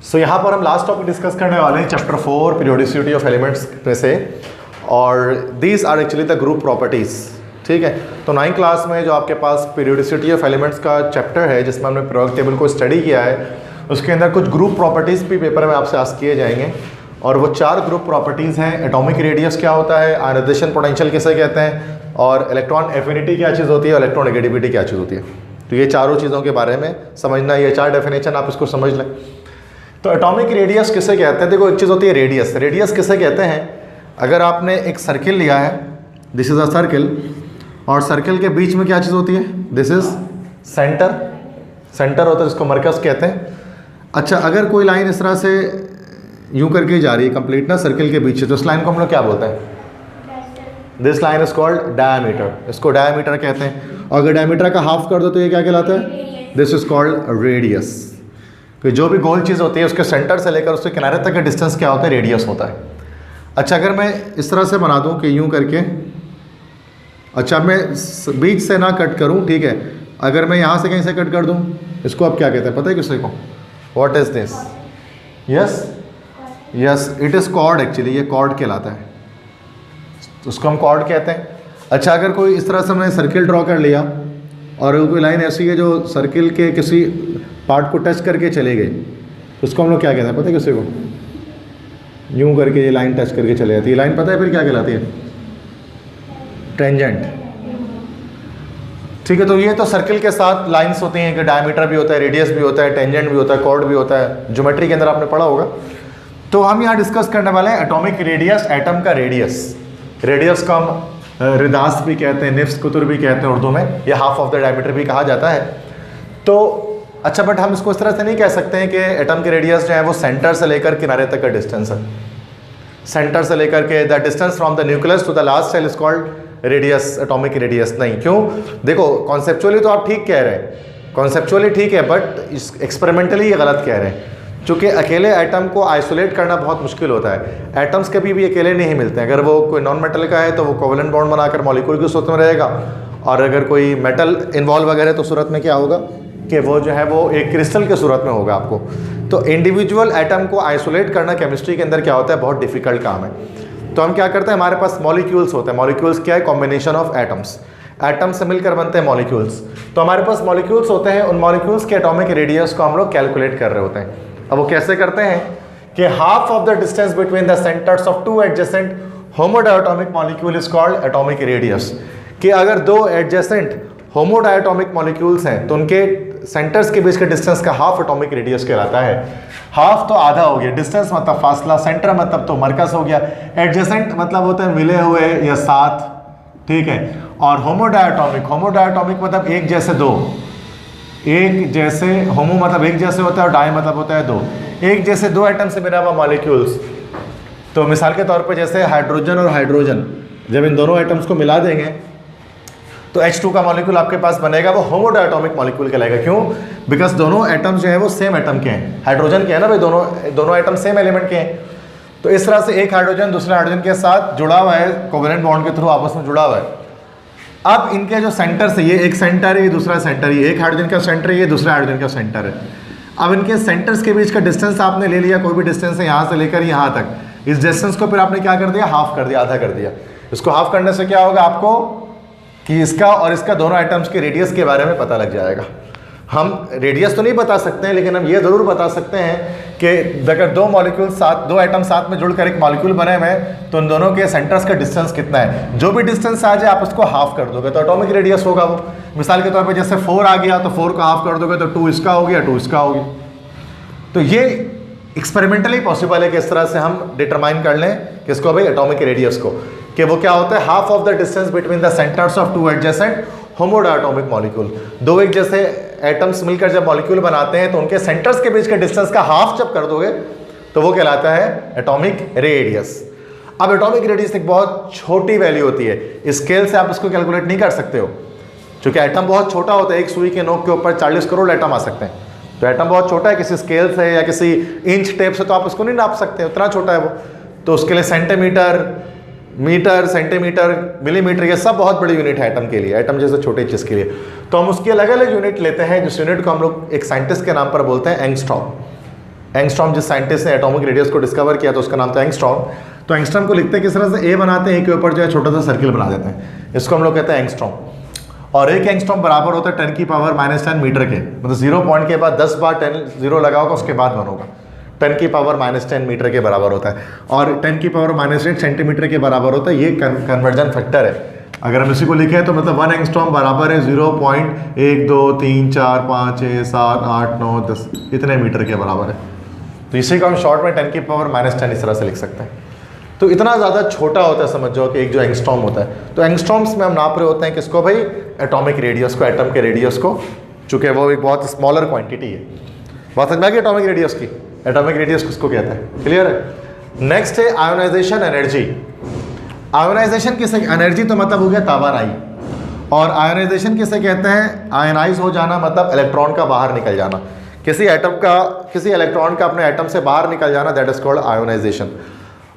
सो यहाँ पर हम लास्ट टॉपिक डिस्कस करने वाले हैं चैप्टर 4 पीरियोडिसिटी ऑफ एलिमेंट्स में से, और these are actually the group properties. ठीक है, तो 9th क्लास में जो आपके पास पीरियोडिसिटी ऑफ एलिमेंट्स का चैप्टर है जिसमें हमने पीरियोडिक टेबल को स्टडी किया है, उसके अंदर कुछ ग्रुप प्रॉपर्टीज़ भी पेपर में आपसे आस्क किए जाएंगे, और वो 4 ग्रुप प्रॉपर्टीज़ हैं। एटॉमिक रेडियस क्या होता है, आयनाइजेशन पोटेंशियल किसे कहते हैं, और इलेक्ट्रॉन एफिनिटी क्या चीज़ होती है, और इलेक्ट्रॉन नेगेटिविटी क्या चीज़ होती है। तो ये चारों चीज़ों के बारे में समझना, ये 4 डेफिनेशन आप इसको समझ लें। तो एटॉमिक रेडियस किसे कहते हैं, देखो एक चीज़ होती है रेडियस। रेडियस किसे कहते हैं, अगर आपने एक सर्किल लिया है, दिस इज़ अ सर्किल, और सर्किल के बीच में क्या चीज़ होती है, दिस इज़ सेंटर। सेंटर होता है जिसको मरकज़ कहते हैं। अच्छा, अगर कोई लाइन इस तरह से यूं करके जा रही है कंप्लीट ना सर्किल के बीच से, तो इस लाइन को हम लोग क्या बोलते हैं, this line is called diameter. इसको डायमीटर कहते हैं। और अगर डायमीटर का हाफ कर दो तो ये क्या कहलाता है, दिस इज कॉल्ड रेडियस। कि जो भी गोल चीज़ होती है उसके सेंटर से लेकर उसके किनारे तक का डिस्टेंस क्या होता है, रेडियस होता है। अच्छा, अगर मैं इस तरह से बना दूं कि यूं करके, अच्छा मैं बीच से ना कट करूं, ठीक है, अगर मैं यहाँ से कहीं से कट कर दूं, इसको आप क्या कहते हैं पता है किसी को, what is this, yes yes it is chord. Actually ये कॉर्ड कहलाता है, उसको हम कॉर्ड कहते हैं। अच्छा, अगर कोई इस तरह से हमने सर्किल ड्रॉ कर लिया और कोई लाइन ऐसी है जो सर्किल के किसी पार्ट को टच करके चले गई, तो उसको हम लोग क्या कहते हैं पता है किसी को, यूं करके ये लाइन टच करके चले जाती है, लाइन पता है फिर क्या कहलाती है, टेंजेंट। ठीक है, तो ये तो सर्किल के साथ लाइंस होती हैं कि डायमीटर भी होता है, रेडियस भी होता है, टेंजेंट भी होता है, कॉर्ड भी होता है, ज्योमेट्री के अंदर आपने पढ़ा होगा। तो हम यहाँ डिस्कस करने वाले हैं एटॉमिक रेडियस, एटम का रेडियस। रेडियस को हम रिदास भी कहते हैं, निफ्स कुतुर भी कहते हैं उर्दू में, या हाफ ऑफ द डायमीटर भी कहा जाता है। तो अच्छा, बट हम इसको इस तरह से नहीं कह सकते हैं कि एटम के रेडियस जो है वो सेंटर से लेकर किनारे तक का डिस्टेंस है। सेंटर से लेकर के the distance from the nucleus to the last shell is called radius, atomic radius नहीं। क्यों, देखो कॉन्सेप्चुअली तो आप ठीक कह रहे हैं, कॉन्सेप्चुअली ठीक है, बट एक्सपेरिमेंटली ये गलत कह रहे हैं। चूँकि अकेले एटम को आइसोलेट करना बहुत मुश्किल होता है। एटम्स कभी भी अकेले नहीं मिलते हैं। अगर वो कोई नॉन मेटल का है तो वो कोवेलेंट बॉन्ड बनाकर मॉलिक्यूल की सूरत में रहेगा, और अगर कोई मेटल इन्वॉल्व वगैरह तो सूरत में क्या होगा कि वो जो है वो एक क्रिस्टल के सूरत में होगा आपको। तो इंडिविजुअल एटम को आइसोलेट करना केमिस्ट्री के अंदर क्या होता है, बहुत डिफिकल्ट काम है। तो हम क्या करते हैं, हमारे पास मॉलिक्यूल्स होते हैं। मॉलिक्यूल्स क्या है, कॉम्बिनेशन ऑफ एटम्स। एटम से मिलकर बनते हैं मॉलिक्यूल्स। तो हमारे पास मॉलिक्यूल्स होते हैं, उन मॉलिक्यूल्स के एटॉमिक रेडियस को हम लोग कैलकुलेट कर रहे होते हैं। अब वो कैसे करते हैं कि half of the distance between the centres of 2 adjacent homodiatomic molecule is called atomic radius. कि अगर 2 एडजेसेंट होमोडायटोमिक मॉलिक्यूल्स हैं तो उनके सेंटर्स के बीच के डिस्टेंस का हाफ एटॉमिक रेडियस कहलाता है। हाफ तो आधा हो गया, डिस्टेंस मतलब फासला, सेंटर मतलब तो मरकज हो गया, एडजेसेंट मतलब होते हैं मिले हुए या साथ, ठीक है। और होमोडायटोमिक, होमोडायटोमिक मतलब एक जैसे दो, एक जैसे, होमो मतलब एक जैसे होता है और डाई मतलब होता है दो। एक जैसे 2 एटम से बना हुआ मॉलिक्यूल्स। तो मिसाल के तौर पे जैसे हाइड्रोजन और हाइड्रोजन, जब इन दोनों एटम्स को मिला देंगे तो H2 का मॉलिक्यूल आपके पास बनेगा, वो होमोडायटोमिक मॉलिक्यूल कहलाएगा। क्यों, बिकॉज दोनों एटम्स जो है वो सेम एटम के हैं, हाइड्रोजन के हैं ना भाई, दोनों एटम सेम एलिमेंट के हैं। तो इस तरह से एक हाइड्रोजन दूसरे हाइड्रोजन के साथ जुड़ा हुआ है, कोवेलेंट बॉन्ड के थ्रू आपस में जुड़ा हुआ है। अब इनके जो सेंटर से, ये एक सेंटर है, ये दूसरा सेंटर है, एक हाइड्रोजन का सेंटर है, ये दूसरा हाइड्रोजन का सेंटर है। अब इनके सेंटर्स के बीच का डिस्टेंस आपने ले लिया, कोई भी डिस्टेंस है यहाँ से लेकर यहाँ तक, इस डिस्टेंस को फिर आपने क्या कर दिया, हाफ कर दिया, आधा कर दिया। इसको हाफ करने से क्या होगा आपको कि इसका और इसका दोनों एटम्स के रेडियस के बारे में पता लग जाएगा। हम रेडियस तो नहीं बता सकते हैं, लेकिन हम ये ज़रूर बता सकते हैं कि अगर 2 मॉलिक्यूल साथ, 2 एटम साथ में जुड़कर एक मॉलिक्यूल बने हुए हैं तो उन दोनों के सेंटर्स का डिस्टेंस कितना है। जो भी डिस्टेंस आ जाए आप उसको हाफ कर दोगे तो एटॉमिक रेडियस होगा वो। मिसाल के तौर पे जैसे 4 आ गया तो 4 को हाफ कर दोगे तो 2 इसका हो गया, 2 इसका हो गया। तो ये एक्सपेरिमेंटली पॉसिबल है कि इस तरह से हम डिटरमाइन कर लें किसको भाई, एटॉमिक रेडियस को, कि वो क्या होता है, half of the distance between the centres of 2 adjacent homodiatomic molecule. 2 एक जैसे एटम्स मिलकर जब मॉलिक्यूल बनाते हैं तो उनके सेंटर्स के बीच के डिस्टेंस का हाफ जब कर दोगे तो वो कहलाता है एटॉमिक रेडियस। अब एटॉमिक रेडियस एक बहुत छोटी वैल्यू होती है, स्केल से आप इसको कैलकुलेट नहीं कर सकते हो, क्योंकि एटम बहुत छोटा होता है। एक सुई के नोक के ऊपर 40 करोड़ एटम आ सकते हैं। तो एटम बहुत छोटा है, किसी स्केल से या किसी इंच टेप से तो आप उसको नहीं नाप सकते, उतना छोटा है वो। तो उसके लिए सेंटीमीटर, मीटर, सेंटीमीटर, मिलीमीटर, ये सब बहुत बड़ी यूनिट है एटम के लिए, एटम जैसे छोटे चीज़ के लिए। तो हम उसकी अलग अलग यूनिट लेते हैं, जिस यूनिट को हम लोग एक साइंटिस्ट के नाम पर बोलते हैं एंगस्ट्रॉम। एंगस्ट्रॉम जिस साइंटिस्ट ने एटॉमिक रेडियस को डिस्कवर किया तो उसका नाम था एंगस्ट्रॉम। तो एंगस्ट्रॉम को लिखते हैं किस तरह से, ए बनाते हैं, ए के ऊपर जो है छोटा सा सर्किल बना देते हैं, इसको हम लोग कहते हैं एंगस्ट्रॉम। और एक एंगस्ट्रॉम बराबर होता है 10 की पावर -10 मीटर के, मतलब 0 पॉइंट के बाद 10 बार 10 0 लगा होगा उसके बाद 1 होगा, 10 की पावर -10 मीटर के बराबर होता है। और 10 की पावर -8 सेंटीमीटर के बराबर होता है, ये कन्वर्जन फैक्टर है। अगर हम इसी को लिखें तो मतलब 1 एंगस्ट्रॉम बराबर है 0.1 2 3 4 5 6 7 8 9 10 इतने मीटर के बराबर है। तो इसी को हम शॉर्ट में 10 की पावर -10 इस तरह से लिख सकते हैं। तो इतना ज़्यादा छोटा होता है, समझ जाओ कि एक जो एंगस्ट्रॉम होता है। तो एंगस्ट्रॉम्स में हम नाप रहे होते हैं किसको भाई, एटॉमिक रेडियस को, एटम के रेडियस को, चूँकि वो एक बहुत स्मॉलर क्वांटिटी है। बात समझ में आ गई एटॉमिक रेडियस की, एटॉमिक रेडियस किसको कहते हैं, क्लियर है। नेक्स्ट है आयोनाइजेशन एनर्जी। आयोनाइजेशन किसे, एनर्जी तो मतलब हो गया तावानाई, और आयोनाइजेशन किसे कहते हैं, आयनाइज हो जाना मतलब इलेक्ट्रॉन का बाहर निकल जाना, किसी एटम का, किसी इलेक्ट्रॉन का अपने एटम से बाहर निकल जाना, दैट इज कॉल्ड आयोनाइजेशन।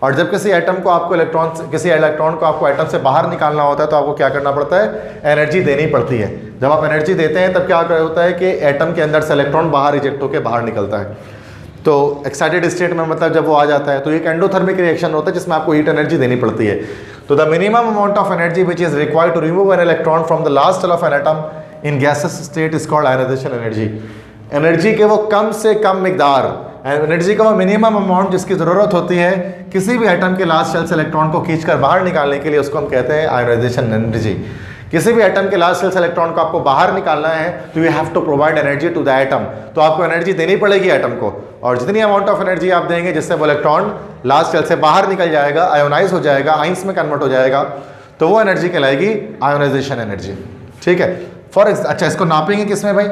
और जब किसी एटम को आपको किसी इलेक्ट्रॉन को आपको एटम से बाहर निकालना होता है तो आपको क्या करना पड़ता है, एनर्जी देनी पड़ती है। जब आप एनर्जी देते हैं तब क्या होता है कि एटम के अंदर से इलेक्ट्रॉन बाहर रिजेक्ट होकर बाहर निकलता है। तो एक्साइटेड स्टेट में मतलब जब वो आ जाता है तो एक एंडोथर्मिक रिएक्शन होता है जिसमें आपको हीट एनर्जी देनी पड़ती है। तो the minimum amount of energy which is required to remove an electron from the last shell of an atom in gases state is called ionization energy. Energy के वो कम से कम मिकदार, एनर्जी का वो मिनिमम अमाउंट जिसकी ज़रूरत होती है किसी भी एटम के लास्ट शेल से इलेक्ट्रॉन को खींचकर बाहर निकालने के लिए, उसको हम कहते हैं आयोनाइजेशन एनर्जी। किसी भी एटम के लास्ट शेल से इलेक्ट्रॉन को आपको बाहर निकालना है तो you have to provide energy to the atom, तो आपको एनर्जी देनी पड़ेगी एटम को। और जितनी अमाउंट ऑफ एनर्जी आप देंगे जिससे वो इलेक्ट्रॉन लास्ट शेल से बाहर निकल जाएगा, आयोनाइज हो जाएगा, आइंस में कन्वर्ट हो जाएगा, तो वो एनर्जी कहलाएगी आयोनाइजेशन एनर्जी। ठीक है। अच्छा, इसको नापेंगे किसमें भाई,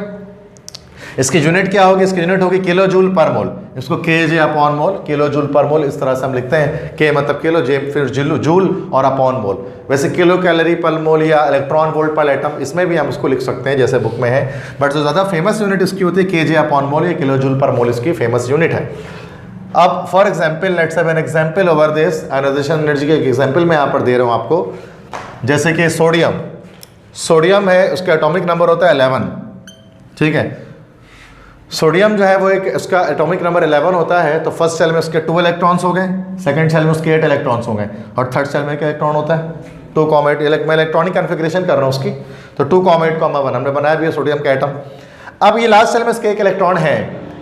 इसकी यूनिट क्या होगी, इसकी यूनिट होगी किलो जूल पर मोल, इसको kJ upon mole, kilo joule पर मोल इस तरह से हम लिखते हैं, K मतलब किलो, J फिर जूल और अपॉन मोल। वैसे किलो कैलोरी पर मोल या इलेक्ट्रॉन वोल्ट पर एटम, इसमें भी हम इसको लिख सकते हैं जैसे बुक में है, बट जो ज़्यादा फेमस यूनिट इसकी होती है kJ अपॉन मोल या किलो जूल पर मोल, इसकी फेमस यूनिट है। अब for example let's have an example over this ionization energy के एग्जाम्पल मैं यहाँ पर दे रहा हूँ आपको, जैसे कि सोडियम है, उसका एटॉमिक नंबर होता है 11। ठीक है, सोडियम जो है वो एक, उसका एटॉमिक नंबर 11 होता है, तो फर्स्ट सेल में उसके 2 इलेक्ट्रॉन्स हो गए, सेकंड सेल में उसके 8 इलेक्ट्रॉन्स हो गए, और थर्ड सेल में क्या इलेक्ट्रॉन होता है 2, मैं इलेक्ट्रॉनिक कन्फिग्रेशन कर रहा हूँ उसकी, तो 2,8,1 हमने बनाया भी है सोडियम का एटम। अब ये लास्ट सेल में इसके 1 इलेक्ट्रॉन है,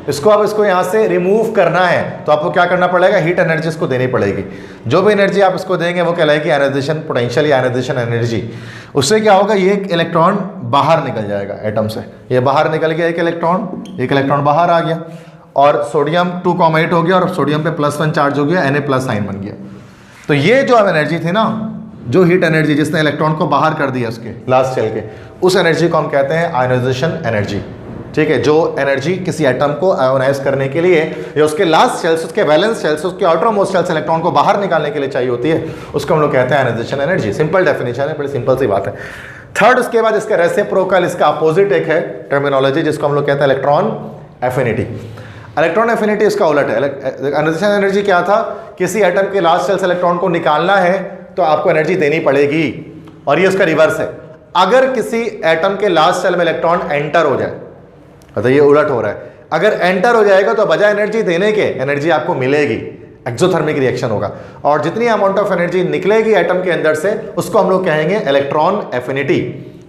इसको यहाँ से रिमूव करना है तो आपको क्या करना पड़ेगा, हीट एनर्जी इसको देनी पड़ेगी। जो भी एनर्जी आप इसको देंगे वो कहलाएगी आयोनाइजेशन पोटेंशियल या आयोनाइजेशन एनर्जी। उससे क्या होगा, ये एक इलेक्ट्रॉन बाहर निकल जाएगा एटम से, ये बाहर निकल गया एक इलेक्ट्रॉन बाहर आ गया, और सोडियम 2,8 हो गया और सोडियम पे +1 चार्ज हो गया, Na+ साइन बन गया। तो ये जो अब एनर्जी थी ना, जो हीट एनर्जी जिसने इलेक्ट्रॉन को बाहर कर दिया उसके लास्ट सेल के, उस एनर्जी को हम कहते हैं आयोनाइजेशन एनर्जी। ठीक है, जो एनर्जी किसी एटम को आयोनाइज करने के लिए या उसके लास्ट शेल से, उसके वैलेंस शेल से, उसके आउटरमोस्ट शेल से इलेक्ट्रॉन को बाहर निकालने के लिए चाहिए होती है, उसको हम लोग कहते हैं आयोनाइजेशन एनर्जी। सिंपल डेफिनेशन है, बड़ी सिंपल सी बात है। थर्ड, उसके बाद इसका रेसिप्रोकल, इसका अपोजिट एक है टर्मिनोलॉजी जिसको हम लोग कहते हैं इलेक्ट्रॉन एफिनिटी। इलेक्ट्रॉन एफिनिटी इसका उलट है। आयोनाइजेशन एनर्जी क्या था, किसी एटम के लास्ट शेल से इलेक्ट्रॉन को निकालना है तो आपको एनर्जी देनी पड़ेगी, और ये उसका रिवर्स है। अगर किसी एटम के लास्ट शेल में इलेक्ट्रॉन एंटर हो जाए, मतलब ये उलट हो रहा है, अगर एंटर हो जाएगा तो बजाय एनर्जी देने के एनर्जी आपको मिलेगी, एक्सोथर्मिक रिएक्शन होगा, और जितनी अमाउंट ऑफ एनर्जी निकलेगी एटम के अंदर से उसको हम लोग कहेंगे इलेक्ट्रॉन एफिनिटी।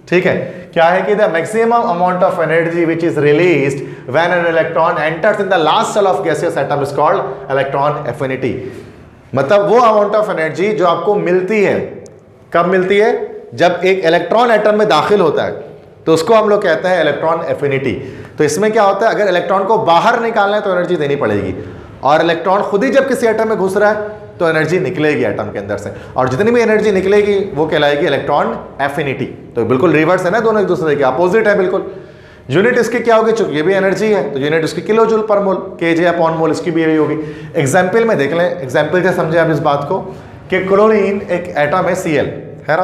ठीक है, क्या है कि the maximum amount of energy which is released when an electron enters in the last shell of gaseous atom is called electron affinity. मतलब वो अमाउंट ऑफ एनर्जी जो आपको मिलती है, कब मिलती है, जब एक इलेक्ट्रॉन एटम में दाखिल होता है, तो उसको हम लोग कहते हैं इलेक्ट्रॉन एफिनिटी। तो इसमें क्या होता है, अगर इलेक्ट्रॉन को बाहर निकालना है तो एनर्जी देनी पड़ेगी, और इलेक्ट्रॉन खुद ही जब किसी एटम में घुस रहा है तो एनर्जी निकलेगी एटम के अंदर से, और जितनी भी एनर्जी निकलेगी वो कहलाएगी इलेक्ट्रॉन एफिनिटी। तो बिल्कुल रिवर्स है ना, दोनों एक दूसरे के अपोजिट है बिल्कुल। यूनिट इसकी क्या होगी, चूंकि ये भी एनर्जी है तो यूनिट उसकी किलो जूल पर मोल, kJ अपॉन मोल इसकी भी यही होगी। एग्जाम्पल में देख लें, एग्जाम्पल से समझे आप इस बात को कि क्लोरीन एक एटम है Cl, है ना।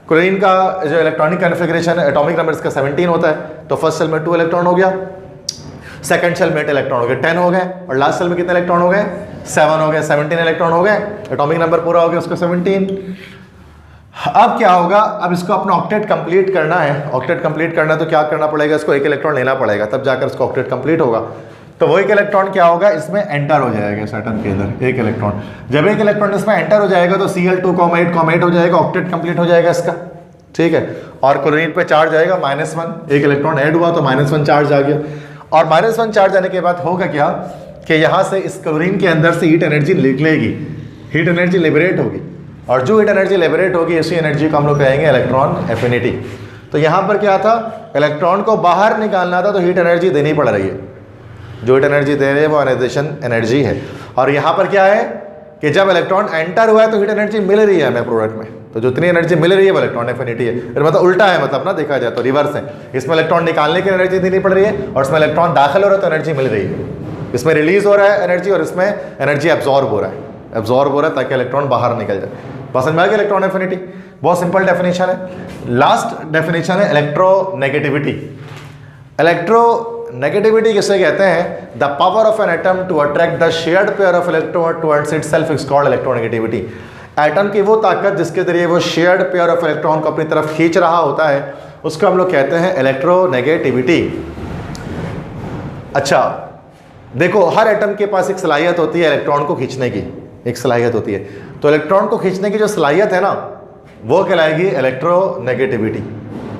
क्लोरीन का जो इलेक्ट्रॉनिक कन्फिग्रेशन है, एटॉमिक नंबर इसका 17 होता है, तो फर्स्ट सेल में 2 इलेक्ट्रॉन हो गया, सेकंड सेल में 8 इलेक्ट्रॉन हो गए, 10 हो गए, और लास्ट सेल में कितने इलेक्ट्रॉन हो गए, 7 हो गए, 17 इलेक्ट्रॉन हो गए, एटॉमिक नंबर पूरा हो गया उसका 17। अब क्या होगा, अब इसको अपना ऑक्टेट कंप्लीट करना है। ऑक्टेट कंप्लीट करना है तो क्या करना पड़ेगा, इसको 1 इलेक्ट्रॉन लेना पड़ेगा, तब जाकर इसका ऑक्टेट कंप्लीट होगा। तो वो एक इलेक्ट्रॉन क्या होगा, इसमें एंटर हो जाएगा इस एटम के अंदर, एक इलेक्ट्रॉन। जब एक इलेक्ट्रॉन इसमें एंटर हो जाएगा तो Cl2,8 हो जाएगा, ऑक्टेट कंप्लीट हो जाएगा इसका, ठीक है। और क्लोरीन पे चार्ज आएगा -1, एक इलेक्ट्रॉन ऐड हुआ तो -1 चार्ज आ गया। और -1 चार्ज आने के बाद होगा क्या कि यहाँ से इस क्लोरीन के अंदर से हीट एनर्जी निकलेगी, हीट एनर्जी लिबरेट होगी, और जो हीट एनर्जी लिबरेट होगी इसी एनर्जी को हम लोग कहेंगे इलेक्ट्रॉन एफिनिटी। तो यहाँ पर क्या था, इलेक्ट्रॉन को बाहर निकालना था तो हीट एनर्जी देनी पड़ रही है, जो हीट एनर्जी दे रही है वो आयनाइजेशन एनर्जी है। और यहाँ पर क्या है कि जब इलेक्ट्रॉन एंटर हुआ है तो हीट एनर्जी मिल रही है हमें प्रोडक्ट में, तो जो इतनी एनर्जी मिल रही है वो इलेक्ट्रॉन एफिनिटी है। फिर मतलब उल्टा है, मतलब ना देखा जाए तो रिवर्स है, इसमें इलेक्ट्रॉन निकालने की एनर्जी देनी पड़ रही है और इसमें इलेक्ट्रॉन दाखिल हो रहा है तो एनर्जी मिल रही है। इसमें रिलीज हो रहा है एनर्जी और इसमें एनर्जी एब्जॉर्ब हो रहा है, एब्जॉर्ब हो रहा है ताकि इलेक्ट्रॉन बाहर निकल जाए। पसंद में आ गया इलेक्ट्रॉन एफिनिटी, बहुत सिंपल डेफिनेशन है। लास्ट डेफिनेशन है इलेक्ट्रोनेगेटिविटी। इलेक्ट्रोनेगेटिविटी किसे कहते हैं, the power of an atom to attract the shared pair of electron towards itself is called electronegativity. Atom की वो ताकत जिसके जरिए वो शेयर्ड पेयर ऑफ इलेक्ट्रॉन को अपनी तरफ खींच रहा होता है उसको हम लोग कहते हैं इलेक्ट्रोनेगेटिविटी। अच्छा देखो, हर एटम के पास एक सलाहियत होती है इलेक्ट्रॉन को खींचने की, एक सलाहियत होती है। तो इलेक्ट्रॉन को खींचने की जो सलाहियत है ना वो कहलाएगी इलेक्ट्रोनेगेटिविटी,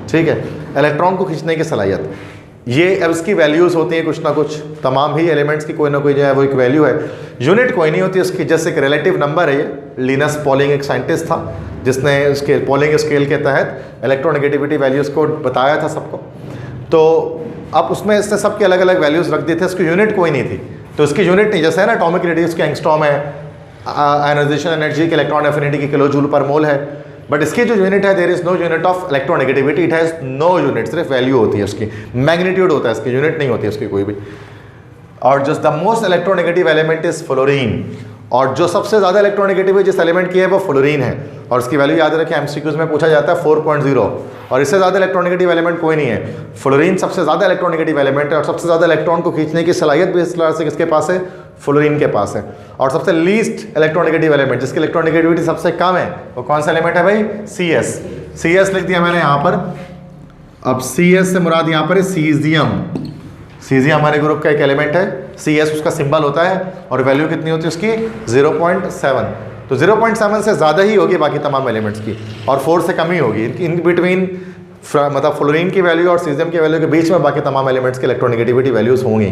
ठीक है। इलेक्ट्रॉन को खींचने की सलाहियत, ये अब इसकी वैल्यूज़ होती हैं कुछ ना कुछ, तमाम ही एलिमेंट्स की कोई ना कोई जो है वो एक वैल्यू है, यूनिट कोई नहीं होती उसकी, जैसे एक रिलेटिव नंबर है। ये लिनस पॉलिंग एक साइंटिस्ट था जिसने उसके पॉलिंग स्केल के तहत इलेक्ट्रोनेगेटिविटी वैल्यूज़ को बताया था सबको। तो अब उसमें इसने सबके अलग अलग वैल्यूज़ रख दी थे, उसकी यूनिट कोई नहीं थी। तो इसकी यूनिट नहीं, जैसे है ना एटॉमिक रेडियस के एंगस्ट्रॉम है, आयनाइजेशन एनर्जी के इलेक्ट्रॉन एफिनिटी की किलो जूल पर मोल है, बट इसकी जो यूनिट है there is no unit of electronegativity, it has no unit, सिर्फ वैल्यू होती है उसकी, मैग्नीट्यूड होता है इसकी, यूनिट नहीं होती है उसकी कोई भी। और just the most electronegative element is fluorine, और जो सबसे ज़्यादा इलेक्ट्रोनेगेटिव जिस एलिमेंट की है वो फ्लोरीन है, और उसकी वैल्यू याद रखें एमसीक्यूज में पूछा जाता है 4.0, और इससे ज़्यादा इलेक्ट्रोनेगेटिव एलिमेंट कोई नहीं है। फ्लोरीन सबसे ज़्यादा इलेक्ट्रोनेगेटिव एलिमेंट है और सबसे ज़्यादा इलेक्ट्रॉन को खींचने की सलाहियत भी इस तरह से किसके पास है, फ्लोरीन के पास है। और सबसे लीस्ट इलेक्ट्रोनेगेटिव एलिमेंट जिसकी इलेक्ट्रोनेगेटिविटी सबसे कम है वो कौन सा एलिमेंट है भाई, CS। CS लिख दिया मैंने यहाँ पर। अब CS से मुराद यहाँ पर है सीजियम। सीजियम हमारे ग्रुप का एक एलिमेंट है, CS उसका सिंबल होता है, और वैल्यू कितनी होती है उसकी 0.7। तो 0.7 से ज़्यादा ही होगी बाकी तमाम एलिमेंट्स की, और 4 से कम ही होगी। इन बिटवीन मतलब फ्लोरीन की वैल्यू और सीजियम की वैल्यू के बीच में बाकी तमाम एलिमेंट्स की इलेक्ट्रोनेगेटिविटी वैल्यूज़ होंगी।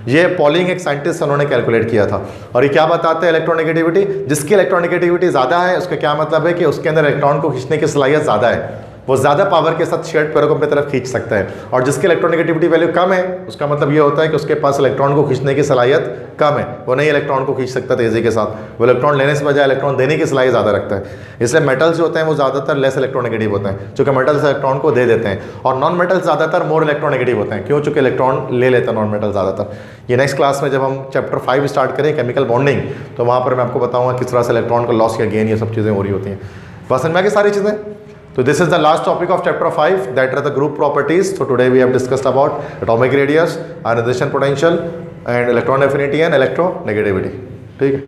ये पॉलिंग एक साइंटिस्ट उन्होंने कैलकुलेट किया था। और ये क्या बताते हैं इलेक्ट्रोनेगेटिविटी, जिसकी इलेक्ट्रोनेगेटिविटी ज़्यादा है उसका क्या मतलब है कि उसके अंदर इलेक्ट्रॉन को खींचने की सलाहियत ज़्यादा है, वो ज़्यादा पावर के साथ शेयर्ड पेयर को अपनी तरफ खींच सकता है। और जिसकी इलेक्ट्रोनेगेटिविटी वैल्यू कम है उसका मतलब ये होता है कि उसके पास इलेक्ट्रॉन को खींचने की सलाहियत कम है, वो नहीं इलेक्ट्रॉन को खींच सकता तेज़ी के साथ, वो इलेक्ट्रॉन लेने से बजाय इलेक्ट्रॉन देने की सलाहियत ज़्यादा रखता है। इसलिए मेटल्स जो होते हैं वो ज़्यादातर लेस इलेक्ट्रोनेगेटिव होते हैं, चूँकि मेटल्स इलेक्ट्रॉन को दे देते हैं, और नॉन मेटल्स ज़्यादातर मोर इलेक्ट्रोनेगेटिव होते हैं। क्यों? चूँकि इलेक्ट्रॉन ले लेते हैं नॉन मेटल ज़्यादातर। ये नेक्स्ट क्लास में जब हम चैप्टर 5 स्टार्ट करें केमिकल बॉन्डिंग, तो वहाँ पर मैं आपको बताऊँगा किस तरह से इलेक्ट्रॉन का लॉस या गेन ये सब चीज़ें हो रही होती हैं। पसंद में आ गई सारी चीज़ें। So this is the last topic of chapter 5, that are the group properties. So today we have discussed about atomic radius, ionization potential, and electron affinity and electronegativity. ठीक है।